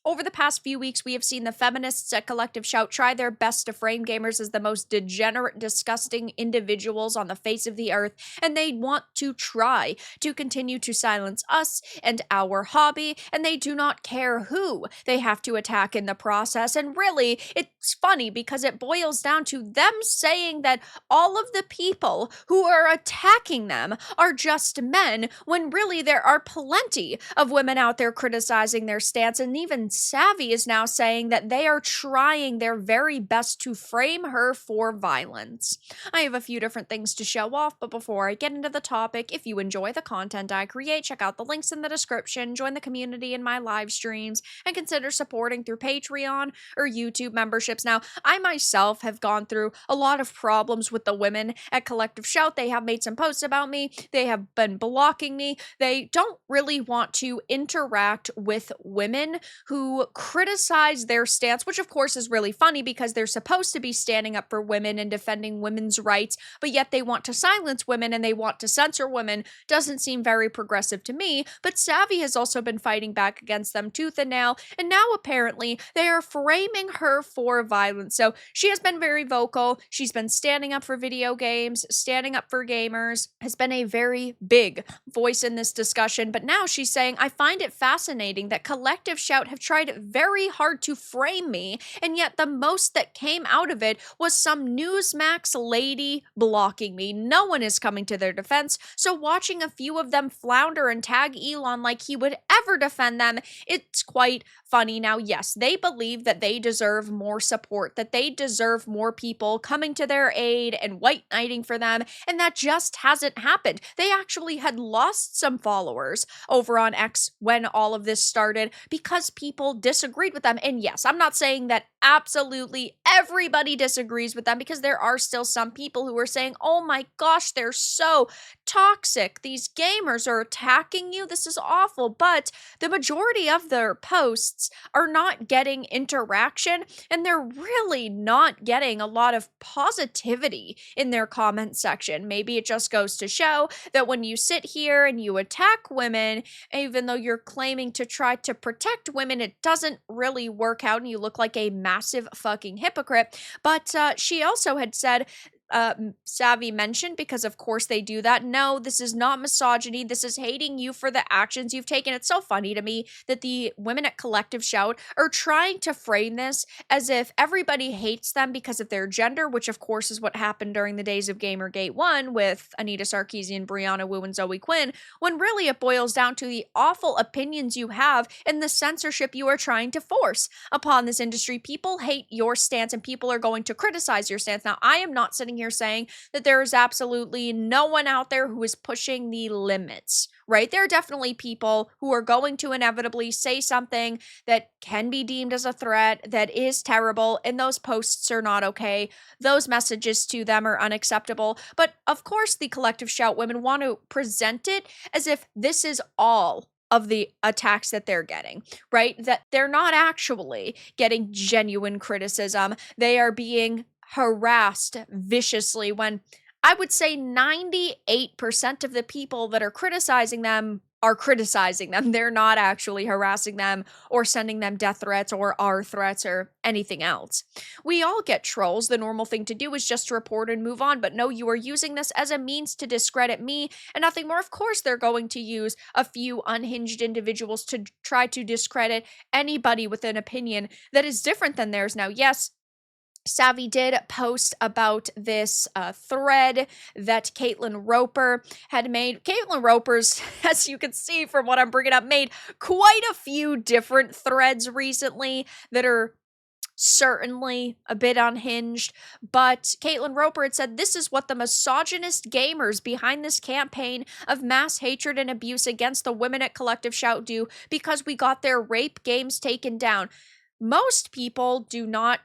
Over the past few weeks, we have seen the feminists at Collective Shout try their best to frame gamers as the most degenerate, disgusting individuals on the face of the earth, and they want to try to continue to silence us and our hobby, and they do not care who they have to attack in the process. And really, it's funny because it boils down to them saying that all of the people who are attacking them are just men, when really there are plenty of women out there criticizing their stance, and even Savvy is now saying that they are trying their very best to frame her for violence. I have a few different things to show off, but before I get into the topic, if you enjoy the content I create, check out the links in the description, join the community in my live streams, and consider supporting through Patreon or YouTube memberships. Now, I myself have gone through a lot of problems with the women at Collective Shout. They have made some posts about me, they have been blocking me, they don't really want to interact with women who criticize their stance, which of course is really funny because they're supposed to be standing up for women and defending women's rights, but yet they want to silence women and they want to censor women. Doesn't seem very progressive to me, but Savvy has also been fighting back against them tooth and nail, and now apparently they are framing her for violence. So she has been very vocal, she's been standing up for video games, standing up for gamers, has been a very big voice in this discussion, but now she's saying, I find it fascinating that Collective Shout have tried very hard to frame me, and yet the most that came out of it was some Newsmax lady blocking me. No one is coming to their defense, so watching a few of them flounder and tag Elon like he would ever defend them, it's quite funny. Now, yes, they believe that they deserve more support, that they deserve more people coming to their aid and white knighting for them, and that just hasn't happened. They actually had lost some followers over on X when all of this started because people disagreed with them. And yes, I'm not saying that absolutely everybody disagrees with them, because there are still some people who are saying, oh my gosh, they're so toxic, these gamers are attacking you, this is awful. But the majority of their posts are not getting interaction, and they're really not getting a lot of positivity in their comment section. Maybe it just goes to show that when you sit here and you attack women, even though you're claiming to try to protect women, it doesn't really work out and you look like a massive fucking hypocrite. But she also had said, Savvy mentioned, because of course they do that, no, this is not misogyny, this is hating you for the actions you've taken. It's so funny to me that the women at Collective Shout are trying to frame this as if everybody hates them because of their gender, which of course is what happened during the days of Gamergate 1 with Anita Sarkeesian, Brianna Wu, and Zoe Quinn, when really it boils down to the awful opinions you have and the censorship you are trying to force upon this industry. People hate your stance and people are going to criticize your stance. Now, I am not sitting here saying that there is absolutely no one out there who is pushing the limits, right? There are definitely people who are going to inevitably say something that can be deemed as a threat, that is terrible, and those posts are not okay. Those messages to them are unacceptable. But of course, the Collective Shout women want to present it as if this is all of the attacks that they're getting, right? That they're not actually getting genuine criticism. They are being harassed viciously, when I would say 98% of the people that are criticizing them are criticizing them. They're not actually harassing them or sending them death threats or our threats or anything else. We all get trolls. The normal thing to do is just to report and move on. But no, you are using this as a means to discredit me and nothing more. Of course, they're going to use a few unhinged individuals to try to discredit anybody with an opinion that is different than theirs. Now, yes, Savvy did post about this thread that Caitlin Roper had made. Caitlin Roper's, as you can see from what I'm bringing up, made quite a few different threads recently that are certainly a bit unhinged, but Caitlin Roper had said, this is what the misogynist gamers behind this campaign of mass hatred and abuse against the women at Collective Shout do, because we got their rape games taken down. Most people do not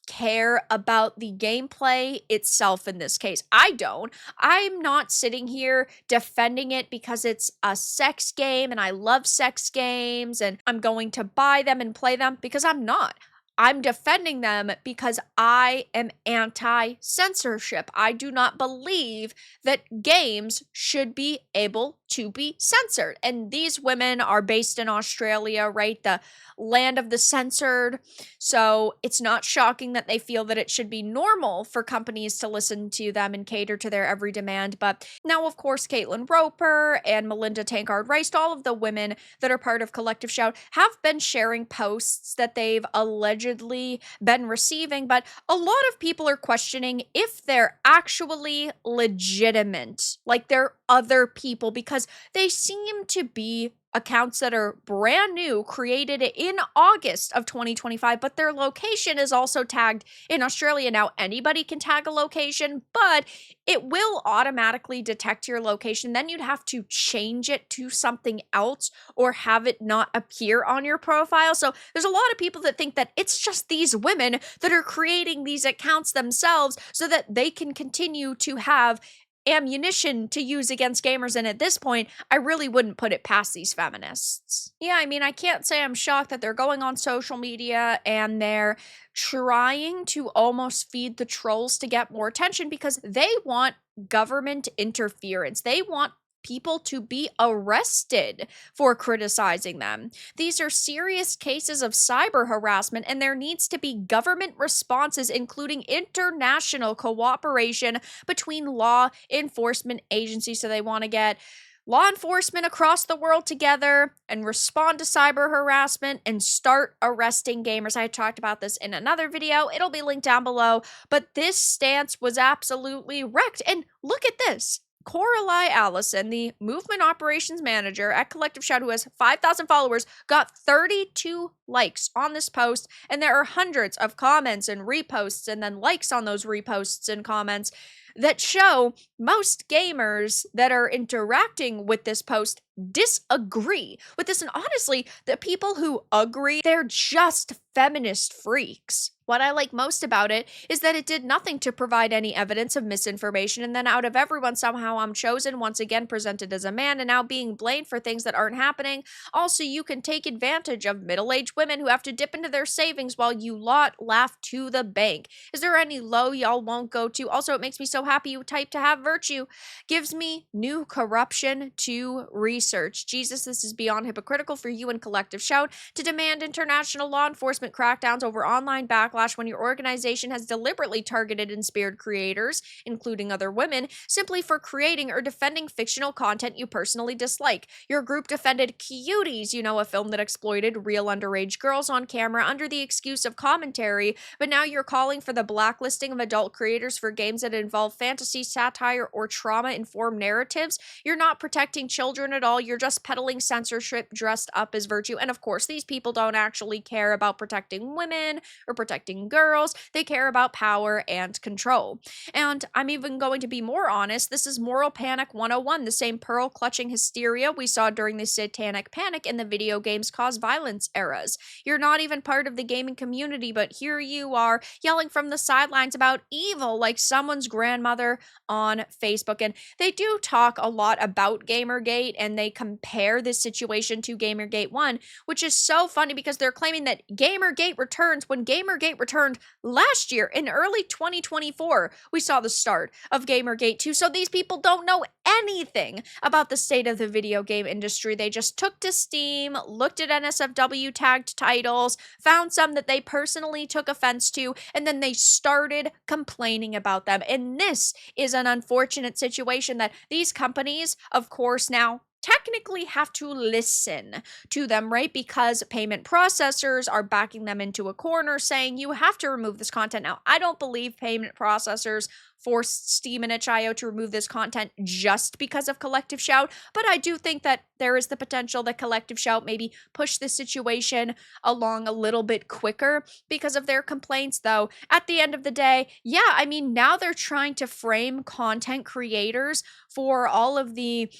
care about the gameplay itself in this case. I don't. I'm not sitting here defending it because it's a sex game and I love sex games and I'm going to buy them and play them, because I'm not. I'm defending them because I am anti-censorship. I do not believe that games should be able to be censored. And these women are based in Australia, right? The land of the censored. So it's not shocking that they feel that it should be normal for companies to listen to them and cater to their every demand. But now, of course, Caitlin Roper and Melinda Tankard-Rice, all of the women that are part of Collective Shout, have been sharing posts that they've allegedly been receiving. But a lot of people are questioning if they're actually legitimate, like they're other people, because they seem to be accounts that are brand new, created in August of 2025, but their location is also tagged in Australia. Now, anybody can tag a location, but it will automatically detect your location. Then you'd have to change it to something else or have it not appear on your profile. So there's a lot of people that think that it's just these women that are creating these accounts themselves so that they can continue to have ammunition to use against gamers. And at this point, I really wouldn't put it past these feminists. Yeah, I mean, I can't say I'm shocked that they're going on social media and they're trying to almost feed the trolls to get more attention because they want government interference. They want people to be arrested for criticizing them. These are serious cases of cyber harassment, and there needs to be government responses, including international cooperation between law enforcement agencies. So they want to get law enforcement across the world together and respond to cyber harassment and start arresting gamers. I talked about this in another video. It'll be linked down below. But this stance was absolutely wrecked. And look at this. Coralie Allison, the movement operations manager at Collective Shout, who has 5,000 followers, got 32 likes on this post, and there are hundreds of comments and reposts and then likes on those reposts and comments that show most gamers that are interacting with this post disagree with this. And honestly, the people who agree, they're just feminist freaks. What I like most about it is that it did nothing to provide any evidence of misinformation, and then out of everyone, somehow I'm chosen, once again presented as a man, and now being blamed for things that aren't happening. Also, you can take advantage of middle-aged women who have to dip into their savings while you lot laugh to the bank. Is there any low y'all won't go to? Also, it makes me so happy you type to have virtue. Gives me new corruption to research. Jesus, this is beyond hypocritical for you and Collective Shout to demand international law enforcement crackdowns over online backlash when your organization has deliberately targeted and speared creators, including other women, simply for creating or defending fictional content you personally dislike. Your group defended Cuties, a film that exploited real underage girls on camera under the excuse of commentary, but now you're calling for the blacklisting of adult creators for games that involve fantasy, satire, or trauma-informed narratives. You're not protecting children at all. You're just peddling censorship dressed up as virtue. And of course, these people don't actually care about protecting women or protecting girls. They care about power and control. And I'm even going to be more honest. This is Moral Panic 101, the same pearl-clutching hysteria we saw during the Satanic Panic in the video games cause violence eras. You're not even part of the gaming community, but here you are yelling from the sidelines about evil like someone's grandmother on Facebook. And they do talk a lot about Gamergate, and they compare this situation to Gamergate 1, which is so funny because they're claiming that Gamergate returns when Gamergate returned last year in early 2024. We saw the start of Gamergate 2. So these people don't know anything about the state of the video game industry. They just took to Steam, looked at NSFW tagged titles, found some that they personally took offense to, and then they started complaining about them. And this is an unfortunate situation that these companies, of course, now technically have to listen to them, right? Because payment processors are backing them into a corner saying you have to remove this content. Now, I don't believe payment processors forced Steam and itch.io to remove this content just because of Collective Shout, but I do think that there is the potential that Collective Shout maybe push this situation along a little bit quicker because of their complaints. Though at the end of the day, yeah, I mean, now they're trying to frame content creators for all of the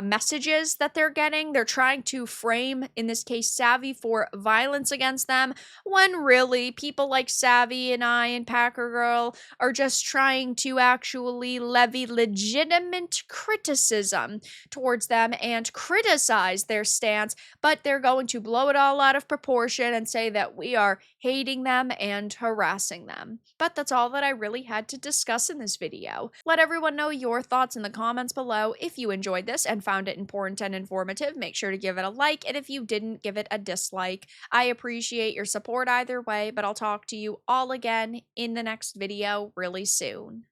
messages that they're getting. They're trying to frame, in this case, Savvy for violence against them, when really people like Savvy and I and Packer Girl are just trying to to actually levy legitimate criticism towards them and criticize their stance, but they're going to blow it all out of proportion and say that we are hating them and harassing them. But that's all that I really had to discuss in this video. Let everyone know your thoughts in the comments below. If you enjoyed this and found it important and informative, make sure to give it a like, and if you didn't, give it a dislike. I appreciate your support either way, but I'll talk to you all again in the next video really soon.